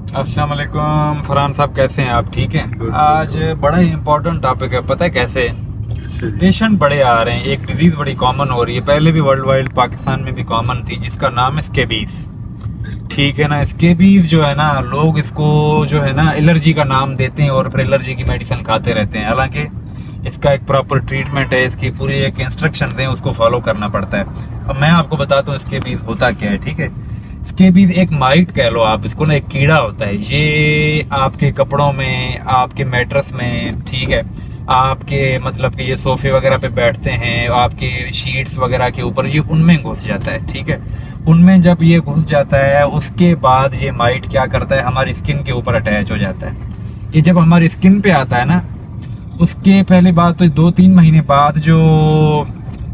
अस्सलाम वालेकुम फरहान साहब, कैसे हैं आप? ठीक हैं। आज बड़ा ही इम्पोर्टेंट टॉपिक है। पता है कैसे पेशेंट बड़े आ रहे हैं, एक डिजीज बड़ी कॉमन हो रही है, पहले भी वर्ल्ड वाइड पाकिस्तान में भी कॉमन थी, जिसका नाम है स्केबीज। ठीक है ना। स्केबीज जो है ना, लोग इसको जो है ना एलर्जी का नाम देते हैं और फिर एलर्जी की मेडिसिन खाते रहते हैं। हालांकि इसका एक प्रॉपर ट्रीटमेंट है, इसकी पूरी एक इंस्ट्रक्शन है, उसको फॉलो करना पड़ता है। अब मैं आपको बताता हूँ स्केबीज होता क्या है। ठीक है। स्केबीज एक माइट कह लो आप इसको ना, एक कीड़ा होता है। ये आपके कपड़ों में, आपके मैट्रेस में, ठीक है, आपके मतलब कि ये सोफे वगैरह पे बैठते हैं, आपकी शीट्स वगैरह के ऊपर, ये उनमें घुस जाता है। ठीक है। उनमें जब ये घुस जाता है, उसके बाद ये माइट क्या करता है, हमारी स्किन के ऊपर अटैच हो जाता है। ये जब हमारी स्किन पे आता है ना, उसके पहली बात तो 2-3 महीने बाद जो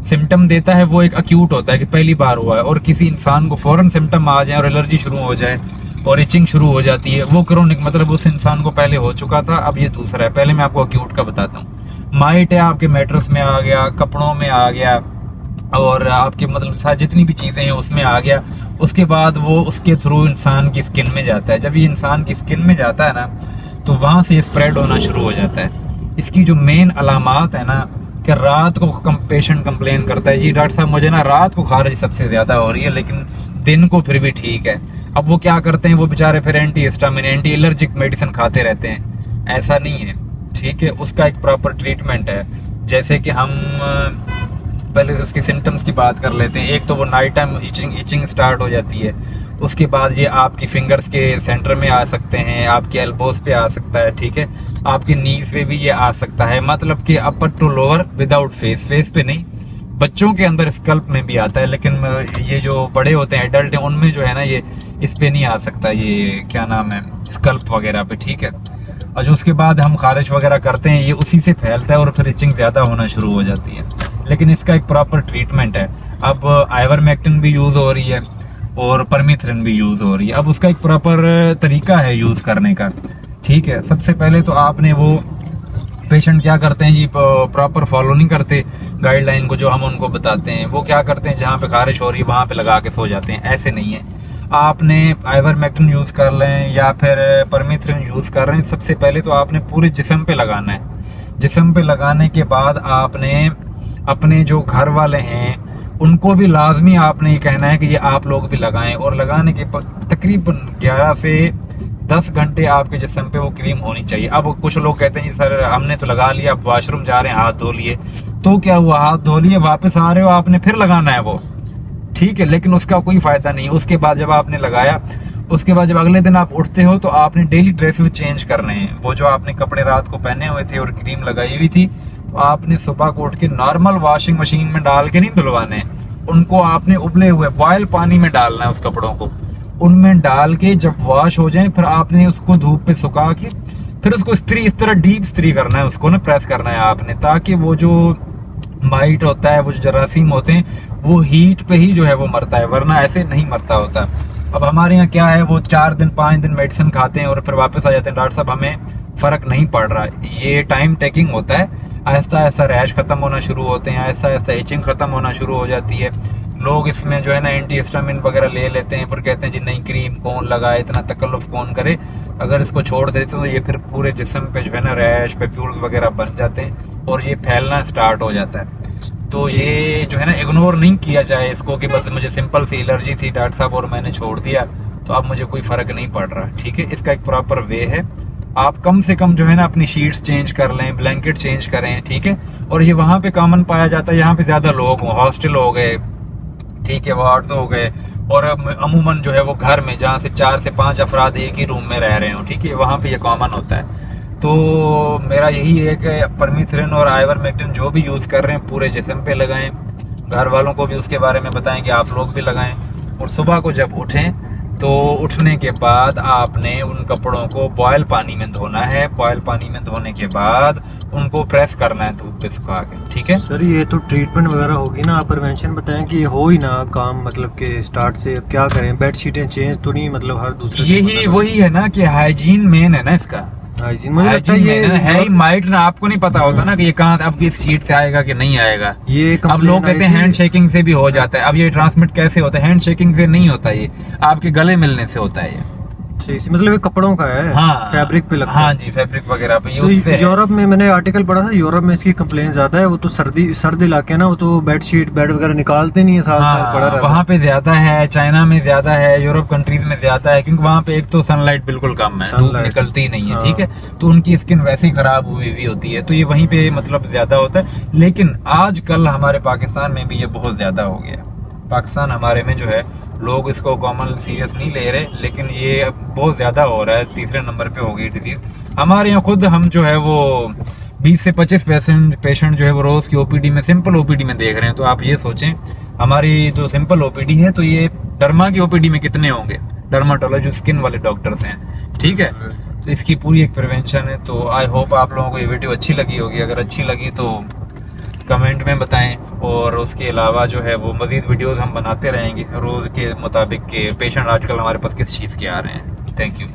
सिम्टम देता है वो एक अक्यूट होता है कि पहली बार हुआ है, और किसी इंसान को फौरन सिम्टम आ जाए और एलर्जी शुरू हो जाए और इचिंग शुरू हो जाती है, वो क्रोनिक, मतलब उस इंसान को पहले हो चुका था, अब ये दूसरा है। पहले मैं आपको अक्यूट का बताता हूँ। माइट है आपके मैट्रेस में आ गया, कपड़ों में आ गया, और आपके मतलब साथ जितनी भी चीज़ें हैं उसमें आ गया। उसके बाद वो उसके थ्रू इंसान की स्किन में जाता है। जब ये इंसान की स्किन में जाता है ना, तो वहाँ से स्प्रेड होना शुरू हो जाता है। इसकी जो मेन अलामात है ना, कि रात को पेशेंट कंप्लेन करता है, जी डॉक्टर साहब मुझे ना रात को खारिज सबसे ज़्यादा हो रही है, लेकिन दिन को फिर भी ठीक है। अब वो क्या करते हैं, वो बेचारे फिर anti histamine, anti allergic medicine खाते रहते हैं। ऐसा नहीं है। ठीक है। उसका एक प्रॉपर ट्रीटमेंट है। जैसे कि हम पहले तो उसकी सिम्टम्स की बात कर लेते हैं। एक तो वो नाइट टाइम इचिंग स्टार्ट हो जाती है। उसके बाद ये आपकी फिंगर्स के सेंटर में आ सकते हैं, आपके एल्बोस पे आ सकता है। ठीक है। आपकी नीज पे भी ये आ सकता है, मतलब कि upper two lower without face पे नहीं। बच्चों के अंदर स्कल्प में भी आता है, लेकिन ये जो बड़े होते हैं, एडल्ट हैं, उनमें जो है ना ये इस पे नहीं आ सकता, ये क्या नाम है, स्कल्प वगैरह पे। ठीक है। और जो उसके बाद हम खारिश वगैरह करते हैं, ये उसी से फैलता है और फिर इचिंग ज्यादा होना शुरू हो जाती है। लेकिन इसका एक प्रॉपर ट्रीटमेंट है। अब आइवरमेक्टिन भी यूज हो रही है और परमिथ्रिन भी यूज हो रही है। अब उसका एक प्रॉपर तरीका है यूज करने का। ठीक है। सबसे पहले तो आपने वो पेशेंट क्या करते हैं जी, प्रॉपर फॉलो नहीं करते गाइडलाइन को जो हम उनको बताते हैं। वो क्या करते हैं, जहाँ पे खारिश हो रही है वहां पे लगा के सो जाते हैं। ऐसे नहीं है। आपने आइवरमेक्टिन यूज कर लें या फिर परमिथ्रिन यूज कर रहे हैं, सबसे पहले तो आपने पूरे जिस्म पे लगाना है। जिस्म पे लगाने के बाद आपने अपने जो घर वाले हैं उनको भी लाजमी आपने ये कहना है कि ये आप लोग भी लगाएं, और लगाने के तकरीबन 11 से 10 घंटे आपके जिस्म पे वो क्रीम होनी चाहिए। अब कुछ लोग कहते हैं जी सर हमने तो लगा लिया, अब वॉशरूम जा रहे हैं, हाथ धो लिए, तो क्या हुआ, हाथ धो लिए, वापस आ रहे हो, आपने फिर लगाना है वो। ठीक है। लेकिन उसका कोई फायदा नहीं। उसके बाद जब आपने लगाया, उसके बाद जब अगले दिन आप उठते हो तो आपने डेली ड्रेसेस चेंज करने हैं। वो जो आपने कपड़े रात को पहने हुए थे और क्रीम लगाई हुई थी, तो आपने सुबह को उठ के नॉर्मल वॉशिंग मशीन में डाल के नहीं धुलवाने, उनको आपने उबले हुए बॉयल पानी में डालना है। उस कपड़ों को उनमें डाल के जब वॉश हो जाए, फिर आपने उसको धूप पे सुखा के फिर उसको इस्त्री, इस तरह डीप इस्त्री करना है, उसको ना प्रेस करना है आपने, ताकि वो जो माइट होता है, वो जो जरासीम होते हैं, वो हीट पे ही जो है वो मरता है, वरना ऐसे नहीं मरता होता। अब हमारे यहाँ क्या है, वो 4 दिन 5 दिन मेडिसिन खाते हैं और फिर वापस आ जाते हैं, डॉक्टर साहब हमें फर्क नहीं पड़ रहा। ये टाइम टेकिंग होता है। आहिस्ता आहिस्ता रैश खत्म होना शुरू होते हैं, आहिस्ता आहिस्ता इचिंग खत्म होना शुरू हो जाती है। लोग इसमें जो है ना एंटी हिस्टामिन वगैरह ले लेते हैं, फिर कहते हैं जी नहीं क्रीम कौन लगाए, इतना तकल्लुफ कौन करे। अगर इसको छोड़ देते तो ये फिर पूरे जिस्म पे जो है ना रैश, पेप्यूल्स वगैरह बन जाते हैं और ये फैलना स्टार्ट हो जाता है। तो ये जो है ना इग्नोर नहीं किया जाए इसको कि बस मुझे सिंपल सी एलर्जी थी डॉक्टर साहब और मैंने छोड़ दिया तो अब मुझे कोई फर्क नहीं पड़ रहा। ठीक है। इसका एक प्रॉपर वे है। आप कम से कम जो है ना अपनी शीट्स चेंज कर लें, ब्लैंकेट चेंज करें। ठीक है। और ये वहां पे कॉमन पाया जाता है, यहाँ पे ज्यादा लोग हों, हॉस्टल हो गए, ठीक है, वार्ड्स हो गए, और अमूमन जो है वो घर में जहाँ से 4 से 5 अफराद एक ही रूम में रह रहे हो। ठीक है। वहां पे ये कॉमन होता है। तो मेरा यही है कि परमिथ्रिन और आइवरमेक्टिन जो भी यूज कर रहे हैं पूरे जिस्म पे लगाएं, घर वालों को भी उसके बारे में बताएं कि आप लोग भी लगाएं। और सुबह को जब उठें तो उठने के बाद आपने उन कपड़ों को बॉयल पानी में धोना है। बॉयल पानी में धोने के बाद उनको प्रेस करना है धूप पे सुखा के। ठीक है सर। ये तो ट्रीटमेंट वगैरह होगी ना, आप प्रिवेंशन बताएं कि ये हो ही ना काम, मतलब कि स्टार्ट से अब क्या करें, बेड शीटें चेंज तो नहीं, मतलब हर दूसरे यही वही है ना कि हाइजीन मेन है ना इसका। हाइजीन मुझे लगता है ये है ही माइट ना, आपको नहीं पता होता ना कि ये कहाँ अब इस शीट से आएगा कि नहीं आएगा। ये अब लोग कहते हैं हैंड शेकिंग से भी हो जाता है। अब ये ट्रांसमिट कैसे होता है, हैंड शेकिंग से नहीं होता, ये आपके गले मिलने से होता है। ये अच्छा इसी मतलब ये कपड़ों का है, हाँ फैब्रिक पे लगता हाँ है। जी, फैब्रिक वगैरह पे ये तो उससे है। यूरोप में मैंने आर्टिकल पढ़ा था, यूरोप में इसकी कंप्लेन ज्यादा है, वो तो सर्द इलाके हैं ना, वो तो बेडशीट बेड वगैरह निकालते नहीं है, साल साल पड़ा हाँ रहता वहाँ है। पे ज्यादा है, चाइना में ज्यादा है, यूरोप कंट्रीज में ज्यादा है, क्योंकि वहाँ पे एक तो सनलाइट बिल्कुल कम है, धूप Sunlight, निकलती ही नहीं है, हाँ। ठीक है, तो उनकी स्किन वैसे ही खराब हुई हुई होती है, तो ये वहीं पे मतलब ज्यादा होता है। लेकिन आजकल हमारे पाकिस्तान में भी ये बहुत ज्यादा हो गया। पाकिस्तान हमारे में जो है लोग इसको कॉमन सीरियस नहीं ले रहे, लेकिन ये बहुत ज्यादा हो रहा है, तीसरे नंबर पे हो गई डिजीज हमारे यहाँ। खुद हम जो है वो 20 से 25 पेशेंट जो है वो रोज की ओपीडी में, सिंपल ओपीडी में देख रहे हैं। तो आप ये सोचें हमारी जो सिंपल ओपीडी है, तो ये डर्मा की ओपीडी में कितने होंगे, डर्माटोलॉजी स्किन वाले डॉक्टर्स हैं, ठीक है। तो इसकी पूरी एक प्रिवेंशन है। तो आई होप आप लोगों को ये वीडियो अच्छी लगी होगी। अगर अच्छी लगी तो कमेंट में बताएं, और उसके अलावा जो है वो मजीद वीडियोस हम बनाते रहेंगे रोज के मुताबिक के पेशेंट आजकल हमारे पास किस चीज़ के आ रहे हैं। Thank you.